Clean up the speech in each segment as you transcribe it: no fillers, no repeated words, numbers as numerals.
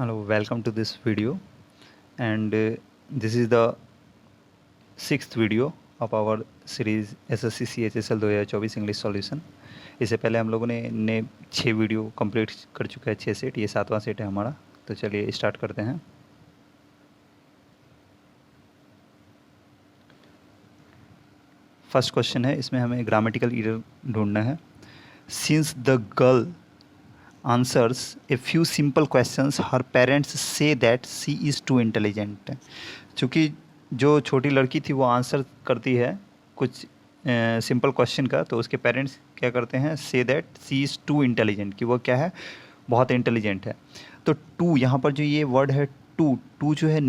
Hello, welcome to this video, and this is the sixth video of our series SSC CHSL 2024 English solution. इससे पहले हम लोगों ने 6 video complete कर चुका है, 6 सेट, ये 7वां सेट है हमारा। तो चलिए स्टार्ट करते हैं। फर्स्ट क्वेश्चन है, इसमें हमें ग्रामेटिकल एरर ढूंढना है। Since the girl answers a few simple questions, her parents say that she is too intelligent। चूँकि जो छोटी लड़की थी वो आंसर करती है कुछ सिंपल क्वेश्चन का, तो उसके पेरेंट्स क्या करते हैं, say that she is to intelligent, कि वो क्या है, बहुत इंटेलिजेंट है। तो टू, यहाँ पर जो ये वर्ड है टू जो है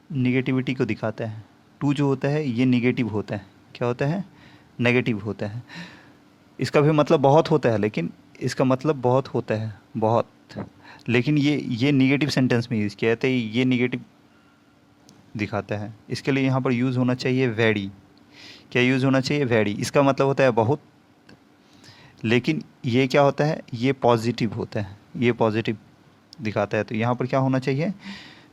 निगेटिविटी को दिखाता है। टू जो होता है ये निगेटिव होता है। क्या होता है? नेगेटिव होता है। इसका भी मतलब बहुत होता है, लेकिन इसका मतलब बहुत होता है, बहुत, लेकिन ये निगेटिव सेंटेंस में यूज़ किया जाता है, ये निगेटिव दिखाता है। इसके लिए यहाँ पर यूज़ होना चाहिए वेरी। क्या यूज़ होना चाहिए? वेरी। इसका मतलब होता है बहुत, लेकिन ये क्या होता है, ये पॉजिटिव होता है, ये पॉजिटिव दिखाता है। तो यहाँ पर क्या होना चाहिए,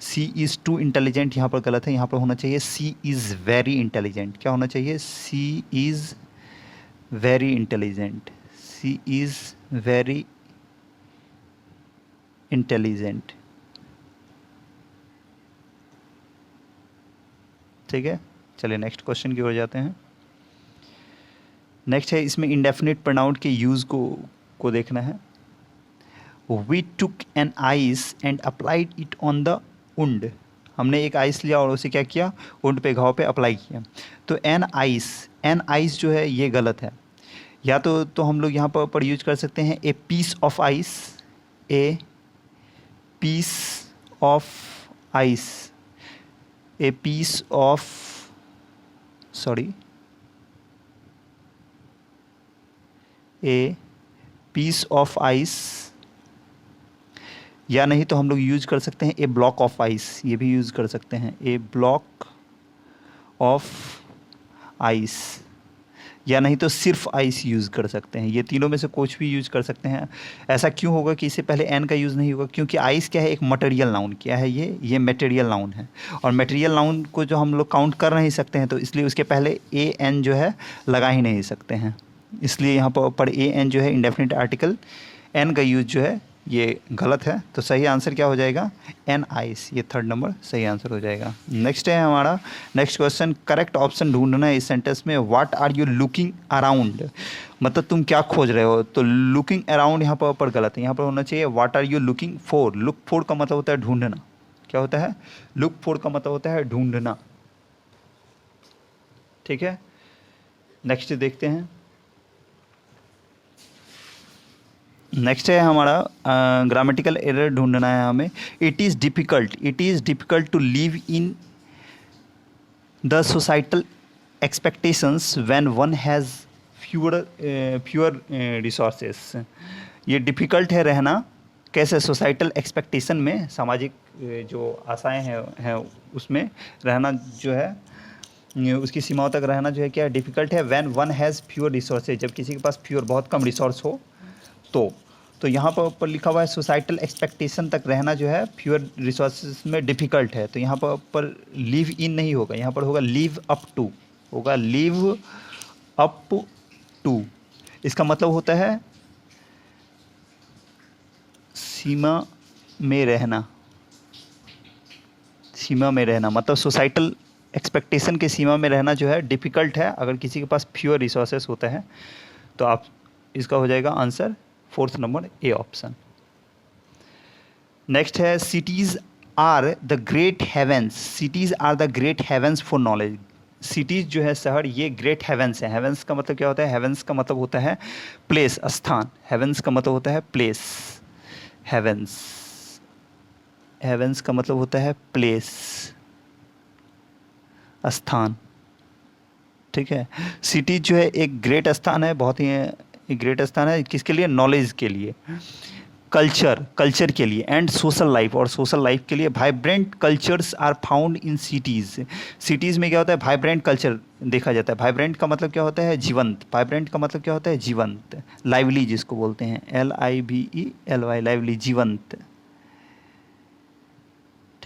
सी इज़ टू इंटेलिजेंट, यहाँ पर गलत है, यहाँ पर होना चाहिए सी इज़ वेरी इंटेलिजेंट। क्या होना चाहिए? She is very intelligent, she is very intelligent. ठीक है, चलिए नेक्स्ट क्वेश्चन की ओर जाते हैं। नेक्स्ट है, इसमें इंडेफिनिट प्रोनाउन के यूज़ को देखना है। We took an ice and applied it on the wound. हमने एक आइस लिया और उसे क्या किया, वुंड पे, घाव पे अप्लाई किया। तो एन आइस जो है ये गलत है। या तो हम लोग यहाँ पर यूज कर सकते हैं a piece of ice, a piece of ice, a piece of, sorry, a piece of ice. या नहीं तो हम लोग यूज कर सकते हैं ए ब्लॉक ऑफ आइस, ये भी यूज कर सकते हैं, ए ब्लॉक ऑफ आइस। या नहीं तो सिर्फ आइस यूज़ कर सकते हैं। ये तीनों में से कुछ भी यूज़ कर सकते हैं। ऐसा क्यों होगा कि इससे पहले एन का यूज़ नहीं होगा? क्योंकि आइस क्या है, एक मटेरियल नाउन। क्या है ये मटेरियल नाउन है, और मटेरियल नाउन को जो हम लोग काउंट कर नहीं सकते हैं, तो इसलिए उसके पहले ए एन जो है लगा ही नहीं सकते हैं। इसलिए यहाँ पर ए एन जो है इंडेफिनिट आर्टिकल, एन का यूज जो है ये गलत है। तो सही आंसर क्या हो जाएगा? एन आइस, ये थर्ड नंबर सही आंसर हो जाएगा। नेक्स्ट है हमारा नेक्स्ट क्वेश्चन, करेक्ट ऑप्शन ढूंढना है इस सेंटेंस में। What are you looking around, मतलब तुम क्या खोज रहे हो। तो लुकिंग अराउंड यहाँ पर गलत है, यहाँ पर होना चाहिए what are you looking for. Look for का मतलब होता है ढूंढना। क्या होता है? लुक फॉर का मतलब होता है ढूंढना। ठीक है, नेक्स्ट देखते हैं। नेक्स्ट है हमारा ग्रामेटिकल एरर ढूंढना है हमें। It is difficult to live in the societal expectations when one has fewer resources. ये डिफ़िकल्ट है रहना, कैसे? सोसाइटल एक्सपेक्टेशन में, सामाजिक जो आशाएं हैं उसमें रहना जो है, उसकी सीमाओं तक रहना जो है क्या डिफ़िकल्ट है। When one has fewer resources, जब किसी के पास बहुत कम रिसोर्स हो तो यहाँ पर लिखा हुआ है सोसाइटल एक्सपेक्टेशन तक रहना जो है फ्यूअर रिसोर्सेज में डिफ़िकल्ट है। तो यहाँ पर लिव इन नहीं होगा, यहाँ पर होगा लिव अप टू, होगा लिव अप टू। इसका मतलब होता है सीमा में रहना, सीमा में रहना, मतलब सोसाइटल एक्सपेक्टेशन के सीमा में रहना जो है डिफ़िकल्ट है अगर किसी के पास फ्यूअर रिसोर्सेस होता है। तो आप इसका हो जाएगा answer fourth number A option. Next है, cities are the great havens. Cities are the great havens for knowledge. Cities जो है शहर, ये ग्रेट हेवेंस है। हेवेंस का मतलब क्या होता है? हेवेंस का मतलब होता है प्लेस, स्थान। हेवेंस का मतलब होता है प्लेस, हेवेंस, हेवेंस का मतलब होता है प्लेस, स्थान। ठीक है, सिटी जो है एक ग्रेट स्थान है, बहुत ही एक ग्रेट स्थान है किसके लिए? नॉलेज के लिए, कल्चर के लिए, एंड सोशल लाइफ, और सोशल लाइफ के लिए। Vibrant cultures are found in cities. Cities में क्या होता है? वाइब्रेंट कल्चर देखा जाता है। वाइब्रेंट का मतलब क्या होता है? जीवंत। वाइब्रेंट का मतलब क्या होता है? जीवंत। लाइवली जिसको बोलते हैं, LIVELY, लाइवली, जीवंत।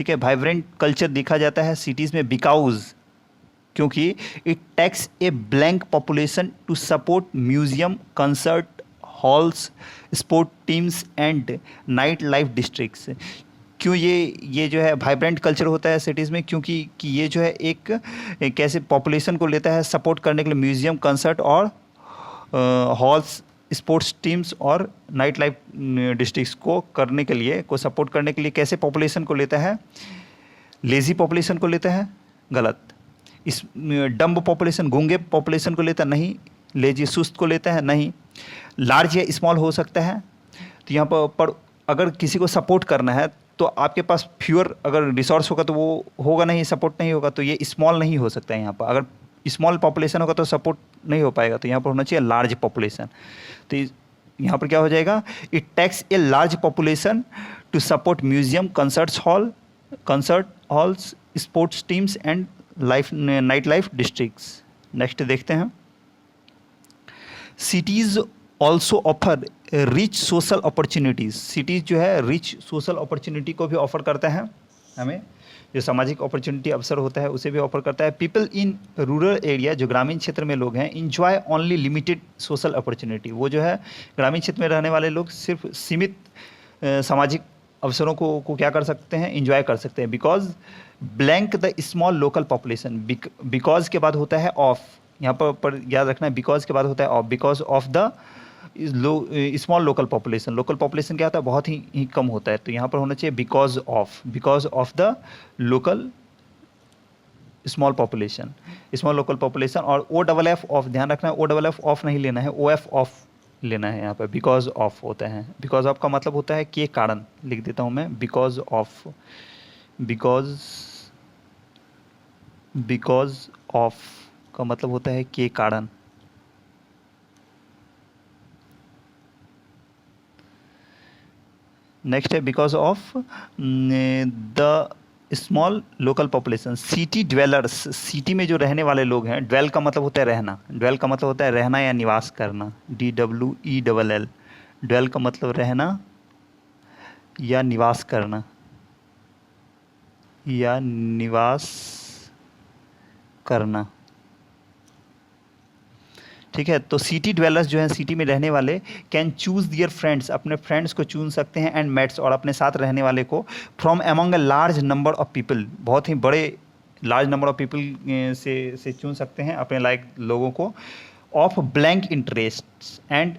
ठीक है, वाइब्रेंट कल्चर देखा जाता है सिटीज़ में बिकॉज, क्योंकि it takes a blank population to support museum, concert halls, sport teams and night life districts. क्यों ये जो है वाइब्रेंट कल्चर होता है सिटीज़ में, क्योंकि कि ये जो है एक कैसे पॉपुलेशन को लेता है सपोर्ट करने के लिए म्यूजियम, कंसर्ट और हॉल्स, स्पोर्ट्स टीम्स और नाइट लाइफ डिस्ट्रिक्ट्स को करने के लिए, को सपोर्ट करने के लिए कैसे पॉपुलेशन को लेता है, लेज़ी पॉपुलेशन को लेता है, गलत। इस डम्ब पॉपुलेशन, गूंगे पॉपुलेशन को लेता नहीं, लेजी सुस्त को लेता है नहीं, लार्ज या स्मॉल हो सकता है। तो यहाँ पर अगर किसी को सपोर्ट करना है तो आपके पास फ्यूअर अगर रिसोर्स होगा तो वो होगा नहीं, सपोर्ट नहीं होगा, तो ये स्मॉल नहीं हो सकता है यहाँ पर। अगर स्मॉल पॉपुलेशन होगा तो सपोर्ट नहीं हो पाएगा, तो यहाँ पर होना चाहिए लार्ज पॉपुलेशन। तो यहाँ पर क्या हो जाएगा, it takes a large population to support museum, concert halls, sports teams and night life districts. Next देखते हैं, cities also offer rich social opportunities. Cities जो है रिच सोशल अपॉर्चुनिटी को भी ऑफर करता है, हमें जो सामाजिक अपॉर्चुनिटी अवसर होता है उसे भी ऑफर करता है। पीपल इन रूरल एरिया, जो ग्रामीण क्षेत्र में लोग हैं, enjoy only limited social opportunity. वो जो है ग्रामीण क्षेत्र में रहने वाले लोग सिर्फ सीमित सामाजिक अवसरों को क्या कर सकते हैं, इंजॉय कर सकते हैं। Because blank the small local population, because के बाद होता है ऑफ, यहाँ पर याद रखना है, बिकॉज के बाद होता है of, because of the small local population. Local population क्या होता है, बहुत ही कम होता है, तो यहाँ पर होना चाहिए because of the local small population, small local population. और ओ डबल एफ ऑफ, ध्यान रखना है, ओ डबल एफ ऑफ नहीं लेना है, ओ एफ ऑफ लेना है यहाँ पर। बिकॉज ऑफ होता है, बिकॉज ऑफ का मतलब होता है के कारण, लिख देता हूँ मैं, बिकॉज ऑफ, बिकॉज ऑफ का मतलब होता है के कारण। नेक्स्ट है because of the small local population. City dwellers, city में जो रहने वाले लोग हैं, ड्वेल का मतलब होता है रहना, ड्वेल का मतलब होता है रहना या निवास करना, DWELL। ड्वेल का मतलब रहना या निवास करना, या निवास करना, ठीक है। तो सिटी ड्वेलर्स जो हैं, सिटी में रहने वाले, कैन चूज़ दियर फ्रेंड्स, अपने फ्रेंड्स को चुन सकते हैं, एंड मेट्स, और अपने साथ रहने वाले को, from among a large number of people, बहुत ही बड़े लार्ज नंबर ऑफ पीपल से चुन सकते हैं अपने लायक लोगों को, of blank interest and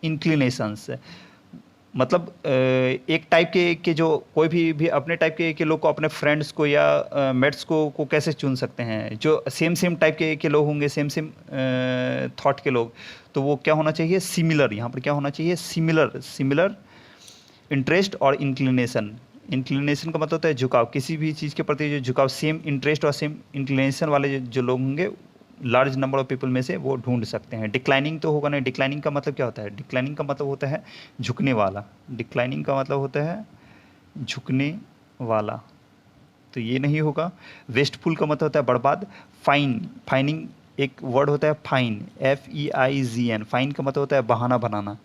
inclinations. मतलब एक टाइप के जो कोई भी अपने टाइप के लोग को, अपने फ्रेंड्स को या मेट्स को कैसे चुन सकते हैं, जो सेम टाइप के लोग होंगे, सेम थॉट के लोग, तो वो क्या होना चाहिए, सिमिलर। यहाँ पर क्या होना चाहिए, सिमिलर इंटरेस्ट और इंक्लिनेशन। इंक्लिनेशन का मतलब होता है झुकाव, किसी भी चीज़ के प्रति जो झुकाव, सेम इंटरेस्ट और सेम इंक्लिनेशन वाले जो लोग होंगे, लार्ज नंबर ऑफ पीपल में से वो ढूंढ सकते हैं। डिक्लाइनिंग तो होगा नहीं, डिक्लाइनिंग का मतलब क्या होता है, डिक्लाइनिंग का मतलब होता है झुकने वाला, डिक्लाइनिंग का मतलब होता है झुकने वाला, तो ये नहीं होगा। वेस्टफुल का मतलब होता है बर्बाद। फाइनिंग एक वर्ड होता है फाइन, FEIGN, फाइन का मतलब होता है बहाना बनाना,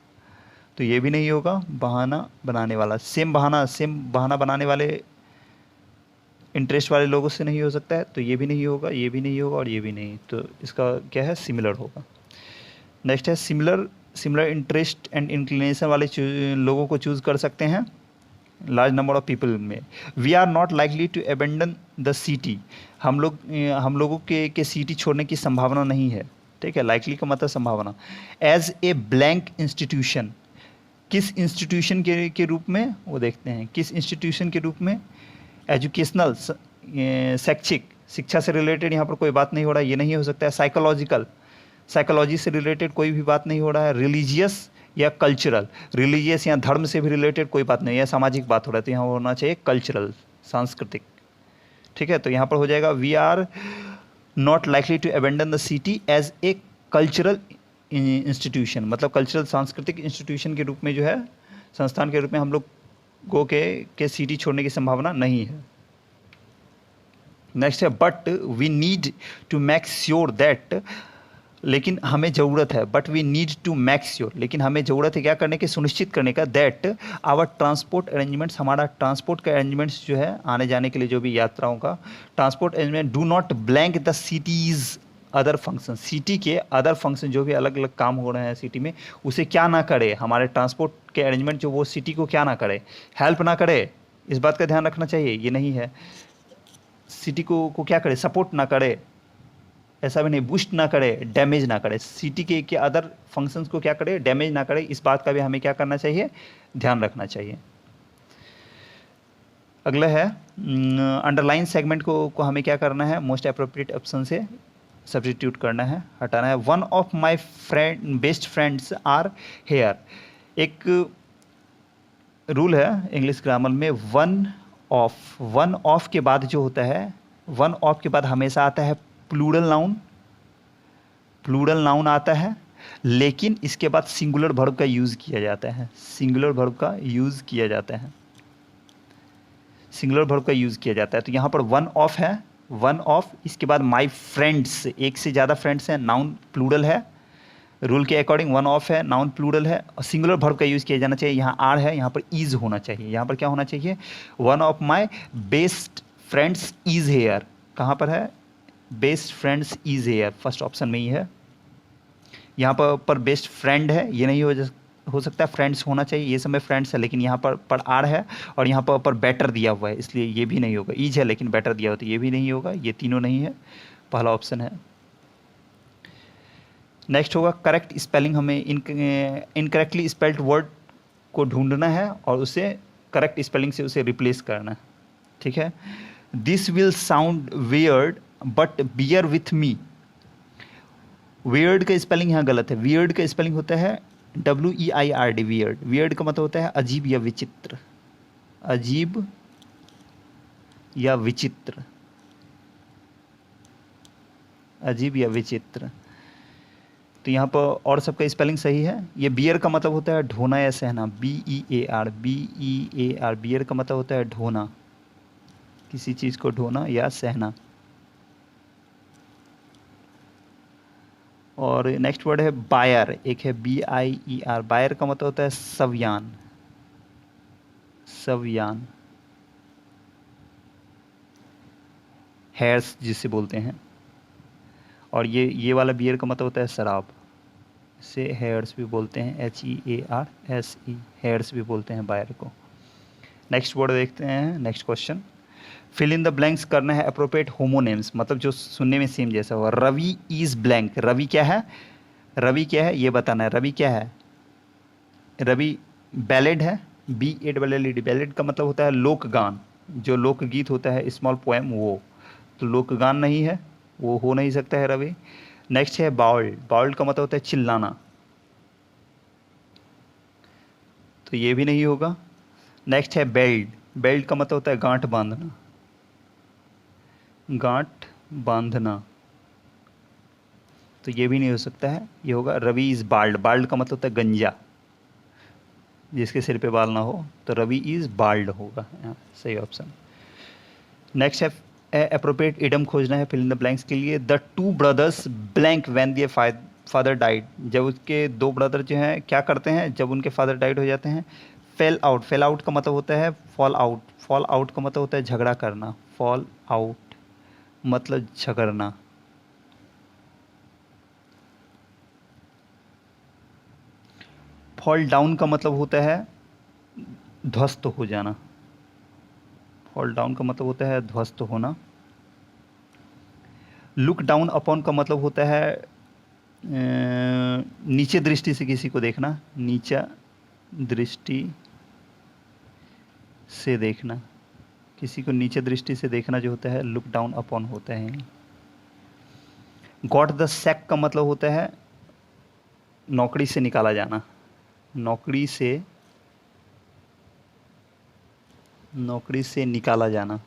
तो ये भी नहीं होगा, बहाना बनाने वाला। सेम बहाना बनाने वाले इंटरेस्ट वाले लोगों से नहीं हो सकता है, तो ये भी नहीं होगा, ये भी नहीं होगा और ये भी नहीं, तो इसका क्या है, सिमिलर होगा। नेक्स्ट है सिमिलर इंटरेस्ट एंड इंक्लिनेशन वाले लोगों को चूज़ कर सकते हैं लार्ज नंबर ऑफ पीपल में। We are not likely to abandon the city, हम लोगों के सिटी छोड़ने की संभावना नहीं है, ठीक है। लाइकली का मतलब संभावना। एज ए ब्लैंक इंस्टीट्यूशन, किस इंस्टीट्यूशन के रूप में, वो देखते हैं, किस इंस्टीट्यूशन के रूप में, एजुकेशनल, शैक्षिक, शिक्षा से रिलेटेड यहाँ पर कोई बात नहीं हो रहा है, ये नहीं हो सकता है। साइकोलॉजी से रिलेटेड कोई भी बात नहीं हो रहा है। रिलीजियस या कल्चरल, रिलीजियस या धर्म से भी रिलेटेड कोई बात नहीं है, सामाजिक बात हो रहा है, तो यहाँ होना चाहिए कल्चरल, सांस्कृतिक, ठीक है। तो यहाँ पर हो जाएगा we are not likely to abandon the city as a cultural institution, मतलब कल्चरल सांस्कृतिक इंस्टीट्यूशन के रूप में जो है, संस्थान के रूप में हम लोग के सिटी छोड़ने की संभावना नहीं है। नेक्स्ट है but we need to make sure that लेकिन हमें ज़रूरत है, but we need to make sure, लेकिन हमें ज़रूरत है क्या करने की, सुनिश्चित करने का, दैट आवर ट्रांसपोर्ट अरेंजमेंट्स, हमारा ट्रांसपोर्ट का अरेंजमेंट्स जो है आने जाने के लिए जो भी यात्राओं का transport arrangement, do not blank the cities other function, city के अदर फंक्शन जो भी अलग अलग काम हो रहे हैं सिटी में, उसे क्या ना करे, हमारे ट्रांसपोर्ट के अरेंजमेंट जो वो सिटी को क्या ना करे, हेल्प ना करे, इस बात का ध्यान रखना चाहिए। ये नहीं है सिटी को क्या करे, सपोर्ट ना करे, ऐसा भी नहीं, बूस्ट ना करे, डैमेज ना करे, सिटी के अदर फंक्शंस को क्या करे, डैमेज ना करे, इस बात का भी हमें क्या करना चाहिए, ध्यान रखना चाहिए। अगला है अंडरलाइन सेगमेंट को हमें क्या करना है, मोस्ट अप्रोप्रिएट ऑप्शन से सब्स्टिट्यूट करना है, हटाना है। One of my friend best friends are here, एक रूल है इंग्लिश ग्रामर में, वन ऑफ के बाद जो होता है, वन ऑफ के बाद हमेशा आता है प्लूरल नाउन आता है, लेकिन इसके बाद सिंगुलर वर्ब का यूज़ किया जाता है, सिंगुलर वर्ब का यूज़ किया जाता है, सिंगुलर वर्ब का यूज़ किया जाता है। तो यहाँ पर वन ऑफ है, वन ऑफ, इसके बाद माई फ्रेंड्स, एक से ज़्यादा फ्रेंड्स हैं, नाउन प्लूरल है, रूल के अकॉर्डिंग वन ऑफ है, नाउन प्लूरल है, और सिंगुलर वर्ब का यूज़ किया जाना चाहिए। यहाँ आर है, यहाँ पर इज होना चाहिए, यहाँ पर क्या होना चाहिए, one of my best friends is here, कहाँ पर है, best friends is here, first option में ही है। यहाँ पर बेस्ट फ्रेंड है, ये नहीं हो सकता, फ्रेंड्स होना चाहिए, ये समय फ्रेंड्स है, लेकिन यहाँ पर आर है, और यहाँ पर बेटर दिया हुआ है, इसलिए ये भी नहीं होगा, ईज है लेकिन बेटर दिया हुआ, तो ये भी नहीं होगा, ये तीनों नहीं है, पहला ऑप्शन है। नेक्स्ट होगा करेक्ट स्पेलिंग, हमें इनकरेक्टली स्पेल्ड वर्ड को ढूंढना है और उसे करेक्ट स्पेलिंग से उसे रिप्लेस करना है, ठीक है। This will sound weird but beer with me, weird का स्पेलिंग यहाँ गलत है, वियर्ड का स्पेलिंग होता है WEIRD, वियर्ड, वियर्ड का मतलब होता है अजीब या विचित्र, अजीब या विचित्र, अजीब या विचित्र। तो यहाँ पर और सबका स्पेलिंग सही है। ये बियर का मतलब होता है ढोना या सहना, BEAR, BEAR, बियर का मतलब होता है ढोना, किसी चीज़ को ढोना या सहना। और नेक्स्ट वर्ड है बायर, एक है BIER, बायर का मतलब होता है सव्यान, सव्यान, हेयर्स जिसे बोलते हैं। और ये वाला बियर का मतलब होता है शराब, से हेयर्स भी बोलते हैं, HEARSE, हेयर्स भी बोलते हैं बायर को। नेक्स्ट वर्ड देखते हैं, next question, fill in the blanks करना है अप्रोप्रिएट होमोनेम्स, मतलब जो सुनने में सेम जैसा हुआ। रवि इज ब्लैंक, रवि क्या है, रवि क्या है ये बताना है, रवि क्या है, रवि बैलेड है, BALLED, बैलेड का मतलब होता है लोकगान, जो लोकगीत होता है, स्मॉल पोएम, वो तो लोकगान नहीं है, वो हो नहीं सकता है रवि। नेक्स्ट है बाउल्ड, बाउल्ड का मतलब होता है चिल्लाना, तो ये भी नहीं होगा। नेक्स्ट है बेल्ट, बेल्ट का मतलब होता है गांठ बांधना, गांठ बांधना, तो ये भी नहीं हो सकता है, ये होगा रवि इज बाल्ड, बाल्ड का मतलब होता है गंजा, जिसके सिर पे बाल ना हो, तो रवि इज बाल्ड होगा सही ऑप्शन। नेक्स्ट है अप्रोप्रिएट इडम खोजना है फिल इन द ब्लैंक्स के लिए। The two brothers blank when their father died, जब उसके दो ब्रदर जो हैं क्या करते हैं जब उनके फादर डाइड हो जाते हैं। फेल आउट, फेल आउट का मतलब होता है फॉल आउट, फॉल आउट का मतलब होता है झगड़ा करना, फॉल आउट मतलब झगड़ना। फॉल डाउन का मतलब होता है ध्वस्त हो जाना, फॉल डाउन का मतलब होता है ध्वस्त होना। लुक डाउन अपॉन का मतलब होता है नीचे दृष्टि से किसी को देखना, नीचा दृष्टि से देखना, किसी को नीचे दृष्टि से देखना जो होता है लुक डाउन अपॉन होता है। गॉट द सैक का मतलब होता है नौकरी से निकाला जाना, नौकरी से निकाला जाना।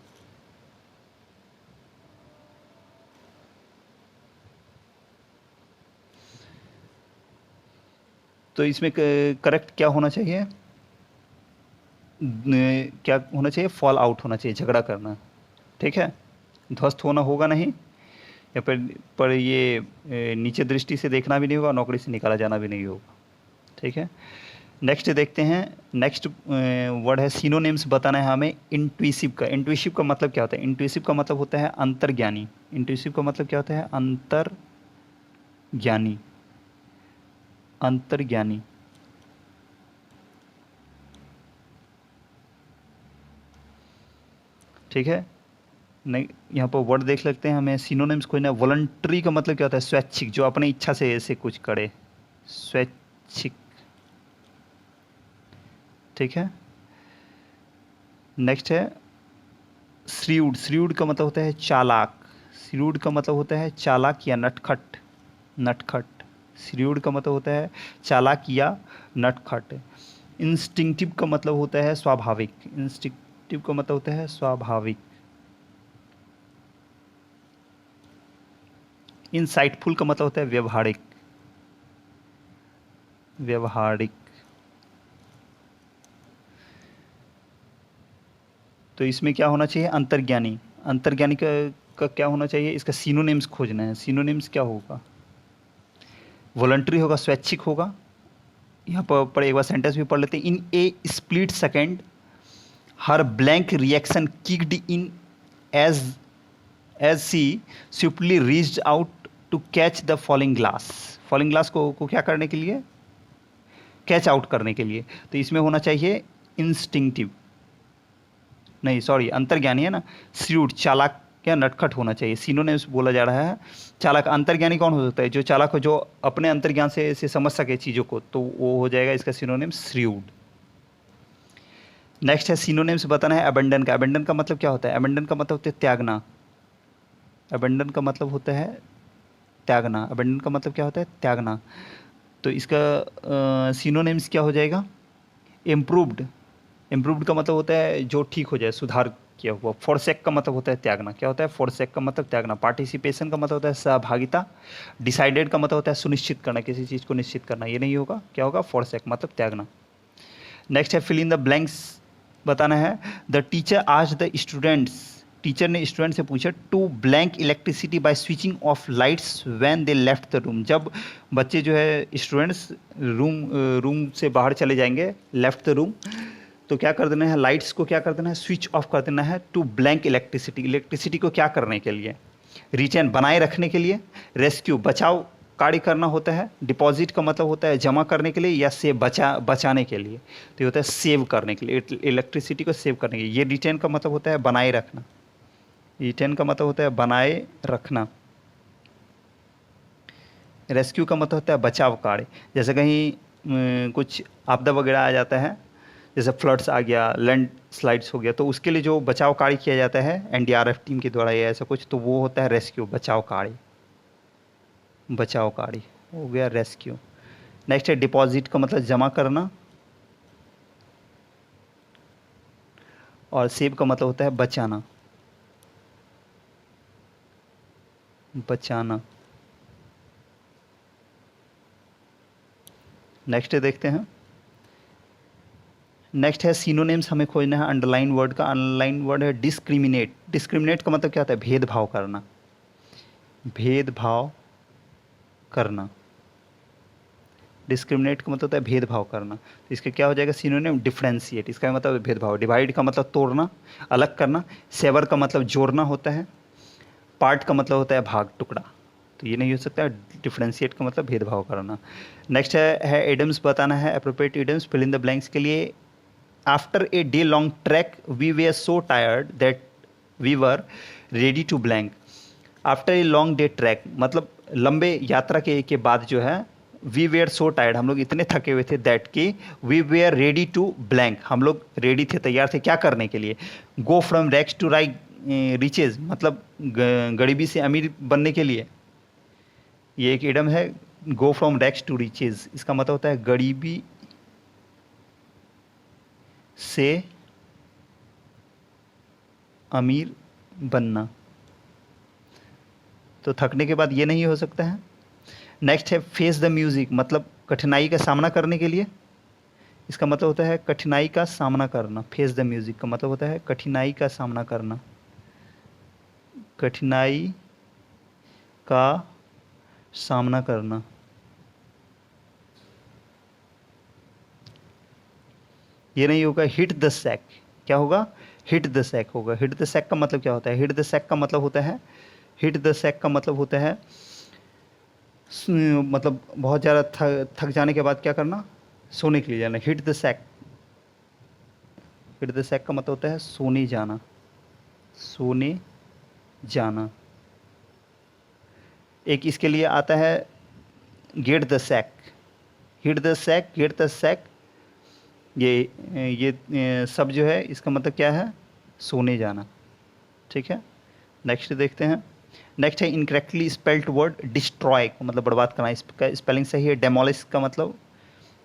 तो इसमें करेक्ट क्या होना चाहिए, क्या होना चाहिए, फॉल आउट होना चाहिए, झगड़ा करना, ठीक है। ध्वस्त होना होगा नहीं, या पर ये नीचे दृष्टि से देखना भी नहीं होगा, नौकरी से निकाला जाना भी नहीं होगा। ठीक है, नेक्स्ट देखते हैं। नेक्स्ट वर्ड है सिनोनिम्स बताना है हमें इंट्यूसिव का। इंट्यूसिव का मतलब क्या होता है? इंट्यूसिव का मतलब होता है अंतर्ज्ञानी। इंट्यूसिव का मतलब क्या होता है? अंतर्ज्ञानी। अंतर्ज्ञानी। ठीक है, नहीं यहाँ पर वर्ड देख लेते हैं, हमें सिनोनिम्स खोजना है। वॉलंटरी का मतलब क्या होता है? स्वैच्छिक, जो अपनी इच्छा से ऐसे कुछ करे, स्वैच्छिक। ठीक है, नेक्स्ट है श्रीउड। श्रीउड का मतलब होता है चालाक। श्रीउड का मतलब होता है चालाक या नटखट। नटखट। श्रीउड का मतलब होता है चालाक या नटखट। इंस्टिंक्टिव का मतलब होता है स्वाभाविक। इंस्टिंक्टिव का मतलब होता है स्वाभाविक। इनसाइटफुल का मतलब होता है व्यवहारिक। व्यवहारिक। तो इसमें क्या होना चाहिए? अंतर्ज्ञानी। अंतर्ज्ञानी का क्या होना चाहिए? इसका सिनोनिम्स खोजना है। सिनोनिम्स क्या होगा? वॉलंटरी होगा, स्वैच्छिक होगा। यहाँ पर एक बार सेंटेंस भी पढ़ लेते हैं। In a split second her blank reaction kicked in as as she swiftly reached out to catch the falling glass. Falling glass को क्या करने के लिए? कैच आउट करने के लिए। तो इसमें होना चाहिए इंस्टिंक्टिव, नहीं सॉरी अंतर्ज्ञानी है ना। श्रूड, चालाक या नटखट होना चाहिए। सिनोनिम्स बोला जा रहा है। चालाक, अंतर्ज्ञानी कौन हो सकता है? जो चालाक हो, जो अपने अंतर्ज्ञान से समझ सके चीज़ों को, तो वो हो जाएगा इसका सिनोनिम्स श्रूड। नेक्स्ट है सिनोनिम्स बताना है अबेंडन का। अबेंडन का मतलब क्या होता है? अबेंडन का मतलब होता है त्यागना। अबेंडन का मतलब होता है त्यागना। अबेंडन का मतलब क्या होता है? त्यागना। तो इसका सिनोनिम्स क्या हो जाएगा? इम्प्रूव्ड। इम्प्रूव्ड का मतलब होता है जो ठीक हो जाए, सुधार किया हुआ। फॉरसेक का मतलब होता है त्यागना। क्या होता है? फॉरसेक का मतलब त्यागना। पार्टिसिपेशन का मतलब होता है सहभागिता। डिसाइडेड का मतलब होता है सुनिश्चित करना, किसी चीज़ को निश्चित करना। ये नहीं होगा, क्या होगा? फॉरसेक मतलब त्यागना। नेक्स्ट है फिल इन द ब्लैंक्स बताना है। द टीचर आज द स्टूडेंट्स। टीचर ने स्टूडेंट से पूछा to blank electricity by switching off lights when they left the room. जब बच्चे जो है स्टूडेंट्स रूम से बाहर चले जाएंगे, लेफ्ट द रूम, तो क्या कर देना है? लाइट्स को क्या कर देना है? स्विच ऑफ कर देना है। To blank electricity. इलेक्ट्रिसिटी को क्या करने के लिए? रिटेन, बनाए रखने के लिए। रेस्क्यू, बचाव कार्य करना होता है। डिपॉजिट का मतलब होता है जमा करने के लिए, या सेव, बचाने के लिए। तो ये होता है सेव करने के लिए, इलेक्ट्रिसिटी को सेव करने के लिए। ये रिटेन का मतलब होता है बनाए रखना। रिटेन का मतलब होता है बनाए रखना। रेस्क्यू का मतलब होता है बचाव कार्य। जैसे कहीं कुछ आपदा वगैरह आ जाता है, जैसे फ्लड्स आ गया, लैंड स्लाइड्स हो गया, तो उसके लिए जो बचाव कार्य किया जाता है एनडीआरएफ टीम के द्वारा या ऐसा कुछ, तो वो होता है रेस्क्यू, बचाव कार्य। बचाव कार्य हो गया रेस्क्यू। नेक्स्ट है डिपॉजिट का मतलब जमा करना, और सेव का मतलब होता है बचाना। बचाना। नेक्स्ट देखते हैं। नेक्स्ट है सिनोनिम्स हमें खोजना है अंडरलाइन वर्ड का। अंडरलाइन वर्ड है डिस्क्रिमिनेट। डिस्क्रिमिनेट का मतलब क्या होता है? भेदभाव करना। भेदभाव करना। डिस्क्रिमिनेट का मतलब होता है भेदभाव करना। तो इसका क्या हो जाएगा सिनोनिम? डिफरेंशिएट। इसका मतलब भेदभाव। डिवाइड का मतलब तोड़ना, अलग करना। सेवर का मतलब जोड़ना होता है। पार्ट का मतलब होता है भाग, टुकड़ा। तो ये नहीं हो सकता। डिफरेंशिएट का मतलब भेदभाव करना। नेक्स्ट है एडम्स बताना है। Appropriate idioms fill in the blanks के लिए। After a day long trek we way so tired that we were ready to blank. After a long day trek मतलब लंबे यात्रा के बाद जो है, वी वेयर सो टायर्ड, हम लोग इतने थके हुए थे, दैट कि we were ready to blank, हम लोग रेडी थे, तैयार थे क्या करने के लिए? Go from rags to right riches मतलब गरीबी से अमीर बनने के लिए। ये एक इडम है, go from rags to riches. इसका मतलब होता है गरीबी से अमीर बनना। तो थकने के बाद ये नहीं हो सकता है। नेक्स्ट है फेस द म्यूजिक मतलब कठिनाई का सामना करने के लिए। इसका मतलब होता है कठिनाई का सामना करना। फेस द म्यूजिक का मतलब होता है कठिनाई का सामना करना। कठिनाई का सामना करना। ये नहीं होगा हिट द सैक। क्या होगा? हिट द सैक होगा। हिट द सैक का मतलब क्या होता है? हिट द सैक का मतलब होता है, हिट द सैक का मतलब होता है मतलब बहुत ज़्यादा थक जाने के बाद क्या करना? सोने के लिए जाना। Hit the sack, hit the sack का मतलब होता है सोने जाना, सोने जाना। एक इसके लिए आता है get the sack. Hit the sack, get the sack, ये सब जो है इसका मतलब क्या है? सोने जाना। ठीक है, नेक्स्ट देखते हैं। नेक्स्ट है इनकरेक्टली स्पेल्ड वर्ड डिस्ट्रॉय, मतलब बर्बाद करना। इसका स्पेलिंग सही है। डेमोलिश का मतलब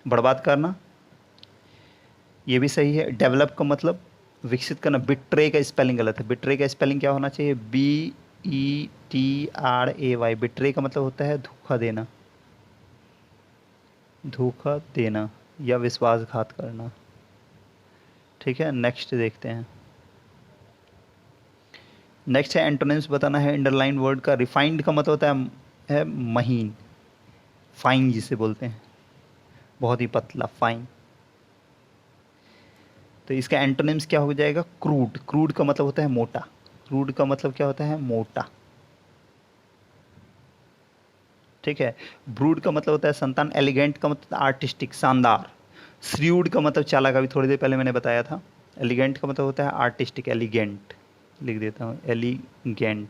बर्बाद करना, ये भी सही है। डेवलप का मतलब विकसित करना। बिट्रे का स्पेलिंग गलत है। बिट्रे का स्पेलिंग क्या होना चाहिए? BETRAY। बिट्रे का मतलब होता है धोखा देना, धोखा देना या विश्वासघात करना। ठीक है, नेक्स्ट देखते हैं। नेक्स्ट है एंटोनिम्स बताना है अंडरलाइन वर्ड का। रिफाइंड का मतलब होता है महीन, फाइन जिसे बोलते हैं, बहुत ही पतला, फाइन। तो इसका एंटोनिम्स क्या हो जाएगा? क्रूड। क्रूड का मतलब होता है मोटा। क्रूड का मतलब क्या होता है? मोटा। ठीक है, ब्रूड का मतलब होता है संतान। एलिगेंट का मतलब आर्टिस्टिक, शानदार। श्रीउड का मतलब चालाक, अभी थोड़ी देर पहले मैंने बताया था। एलिगेंट का मतलब होता है आर्टिस्टिक, एलिगेंट लिख देता हूँ, एलिगेंट।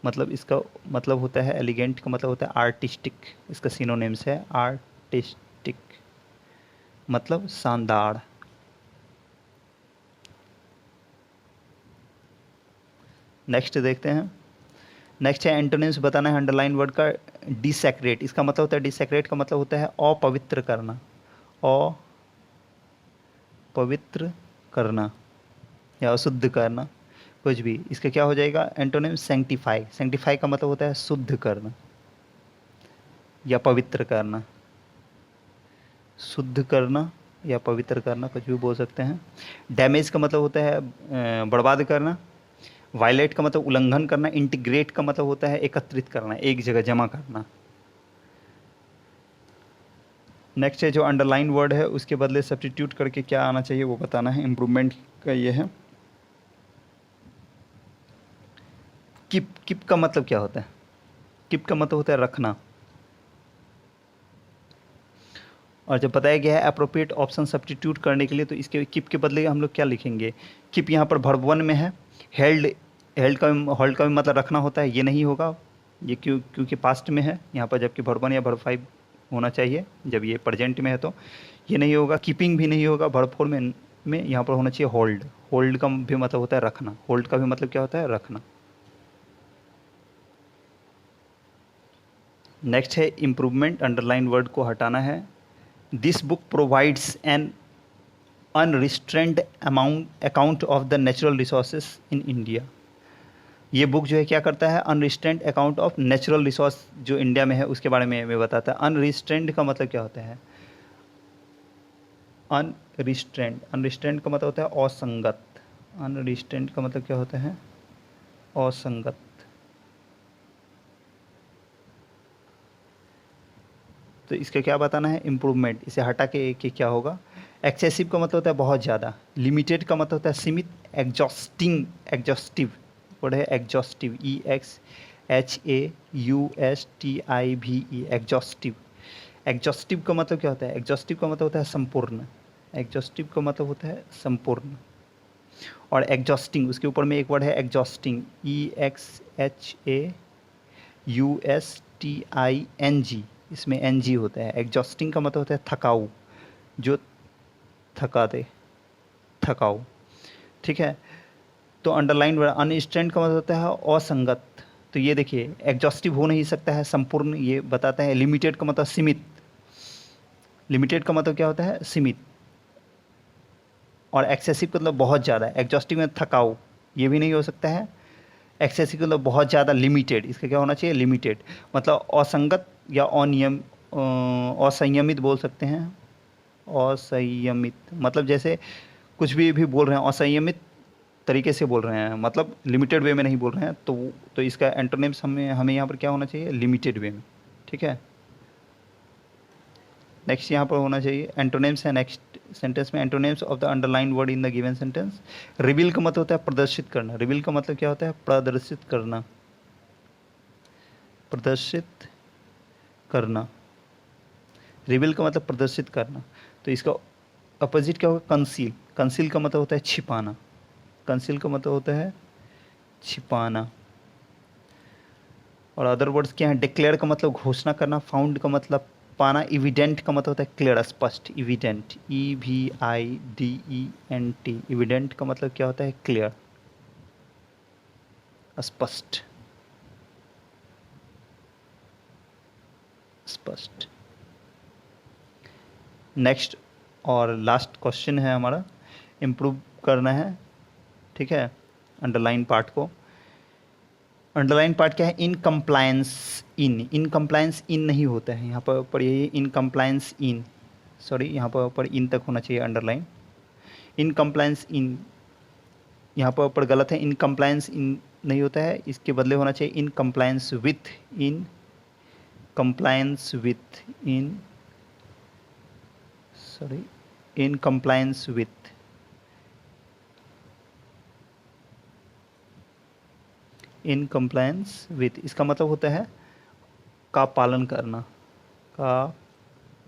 मतलब इसका मतलब होता है एलिगेंट का मतलब होता है आर्टिस्टिक। इसका सिनोनिम्स है आर्टिस्टिक, मतलब शानदार। नेक्स्ट देखते हैं। नेक्स्ट है एंटोनिम्स बताना है अंडरलाइन वर्ड का। डिसैक्रेट, इसका मतलब होता है, डिसैक्रेट का मतलब होता है अपवित्र करना, अपवित्र करना या अशुद्ध करना, कुछ भी। इसका क्या हो जाएगा एंटोनिम? सैंक्टिफाई। सैंक्टिफाई का मतलब होता है शुद्ध करना या पवित्र करना, शुद्ध करना या पवित्र करना, कुछ भी बोल सकते हैं। डैमेज का मतलब होता है बर्बाद करना। वायलेट का मतलब उल्लंघन करना। इंटीग्रेट का मतलब होता है एकत्रित करना, एक जगह जमा करना। नेक्स्ट है जो अंडरलाइन वर्ड है उसके बदले सब्स्टिट्यूट करके क्या आना चाहिए वो बताना है। इम्प्रूवमेंट का ये है किप। किप का मतलब क्या होता है? किप का मतलब होता है रखना। और जब बताया गया है अप्रोप्रिएट ऑप्शन सब्स्टिट्यूट करने के लिए, तो इसके किप के बदले हम लोग क्या लिखेंगे? किप यहाँ पर वर्ब 1 में है। हेल्ड, होल्ड का भी मतलब रखना होता है, ये नहीं होगा। ये क्योंकि पास्ट में है यहाँ पर, जबकि वर्ब 1 या वर्ब 5 होना चाहिए जब ये प्रेजेंट में है, तो ये नहीं होगा। कीपिंग भी नहीं होगा। वर्ब 4 में यहाँ पर होना चाहिए होल्ड। होल्ड का भी मतलब होता है रखना। होल्ड का भी मतलब क्या होता है? रखना। नेक्स्ट है इम्प्रूवमेंट। अंडरलाइन वर्ड को हटाना है। This book provides an unrestrained amount account of the natural resources in India. ये बुक जो है क्या करता है? Unrestrained account of natural resource जो इंडिया में है उसके बारे में बताता है। अनरिस्ट्रेंड का मतलब क्या होता है? अनरिस्ट्रेंड, अनरिस्ट्रेंड का मतलब होता है असंगत। अनरिस्ट्रेंड का मतलब क्या होता है? असंगत। तो इसका क्या बताना है? इम्प्रूवमेंट। इसे हटा के क्या होगा? एक्सेसिव का मतलब होता है बहुत ज़्यादा। लिमिटेड का मतलब होता है सीमित। एग्जॉस्टिंग, एग्जॉस्टिव वर्ड है एग्जॉस्टिव, EXHAUSTIVE, एग्जॉस्टिव। एग्जॉस्टिव का मतलब क्या होता है? एग्जॉस्टिव का मतलब होता है संपूर्ण। एग्जॉस्टिव का मतलब होता है संपूर्ण। और एग्जॉस्टिंग, उसके ऊपर में एक वर्ड है एग्जॉस्टिंग, EXHAUSTING, इसमें NG होता है। एग्जॉस्टिंग का मतलब होता है थकाऊ, जो थका दे, थकाऊ। ठीक है, तो अंडरलाइन वर्ड अनस्टैंड का मतलब होता है असंगत। तो ये देखिए एग्जॉस्टिव हो नहीं सकता है, संपूर्ण ये बताता है। लिमिटेड का मतलब सीमित। लिमिटेड का मतलब क्या होता है? सीमित। और एक्सेसिव का मतलब बहुत ज़्यादा। एग्जॉस्टिव में थकाऊ, ये भी नहीं हो सकता है। एक्सेसिव का मतलब बहुत ज़्यादा। लिमिटेड, इसका क्या होना चाहिए? लिमिटेड। मतलब असंगत या असंयमित बोल सकते हैं। असंयमित मतलब जैसे कुछ भी बोल रहे हैं असंयमित, तरीके से बोल रहे हैं, मतलब लिमिटेड वे में नहीं बोल रहे हैं, तो इसका एंटोनिम्स हमें यहाँ पर क्या होना चाहिए, लिमिटेड वे में। ठीक है, नेक्स्ट यहाँ पर होना चाहिए एंटोनिम्स है। नेक्स्ट सेंटेंस में antonyms of the underline word in the given sentence. Reveal का मतलब होता है प्रदर्शित करना। रिवील का मतलब क्या होता है, प्रदर्शित करना, प्रदर्शित करना। रिवील का मतलब प्रदर्शित करना, तो इसका अपोजिट क्या होगा, कंसील। कंसील का मतलब होता है छिपाना। कंसील का मतलब होता है छिपाना। और अदर वर्ड्स क्या है, डिक्लेयर का मतलब घोषणा करना, फाउंड का मतलब पाना, इविडेंट का मतलब होता है क्लियर, स्पष्ट, इविडेंट, EVIDENT। इविडेंट का मतलब क्या होता है, क्लियर, स्पष्ट, स्पष्ट। नेक्स्ट और लास्ट क्वेश्चन है हमारा, इम्प्रूव करना है। ठीक है, अंडरलाइन पार्ट को, अंडरलाइन पार्ट क्या है, in compliance in. In compliance इन नहीं होता है, यहाँ पर ऊपर ये इन कंप्लायंस इन, सॉरी यहाँ पर ऊपर इन तक होना चाहिए अंडरलाइन। इन कंप्लायंस इन, यहाँ पर ऊपर गलत है, इन कंप्लायंस इन नहीं होता है, इसके बदले होना चाहिए in compliance with. In compliance with, in sorry in compliance with, in compliance with, इसका मतलब होता है का पालन करना, का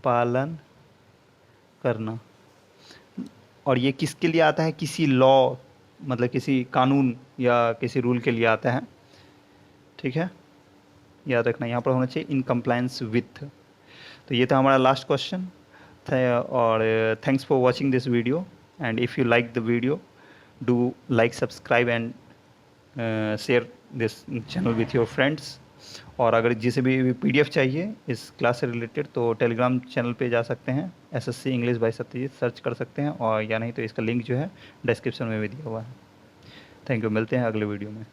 पालन करना। और ये किसके लिए आता है, किसी लॉ, मतलब किसी कानून या किसी रूल के लिए आता है। ठीक है, याद रखना, यहाँ पर होना चाहिए इन कंप्लायंस विथ। तो ये था हमारा लास्ट क्वेश्चन। और thanks for watching this video, and if you like the video, do like, subscribe and share this channel with your friends. और अगर जिसे भी PDF चाहिए इस क्लास से रिलेटेड, तो टेलीग्राम चैनल पे जा सकते हैं, SSC English by Satyajit search कर सकते हैं, और या नहीं तो इसका लिंक जो है डिस्क्रिप्शन में भी दिया हुआ है। थैंक यू, मिलते हैं अगले वीडियो में।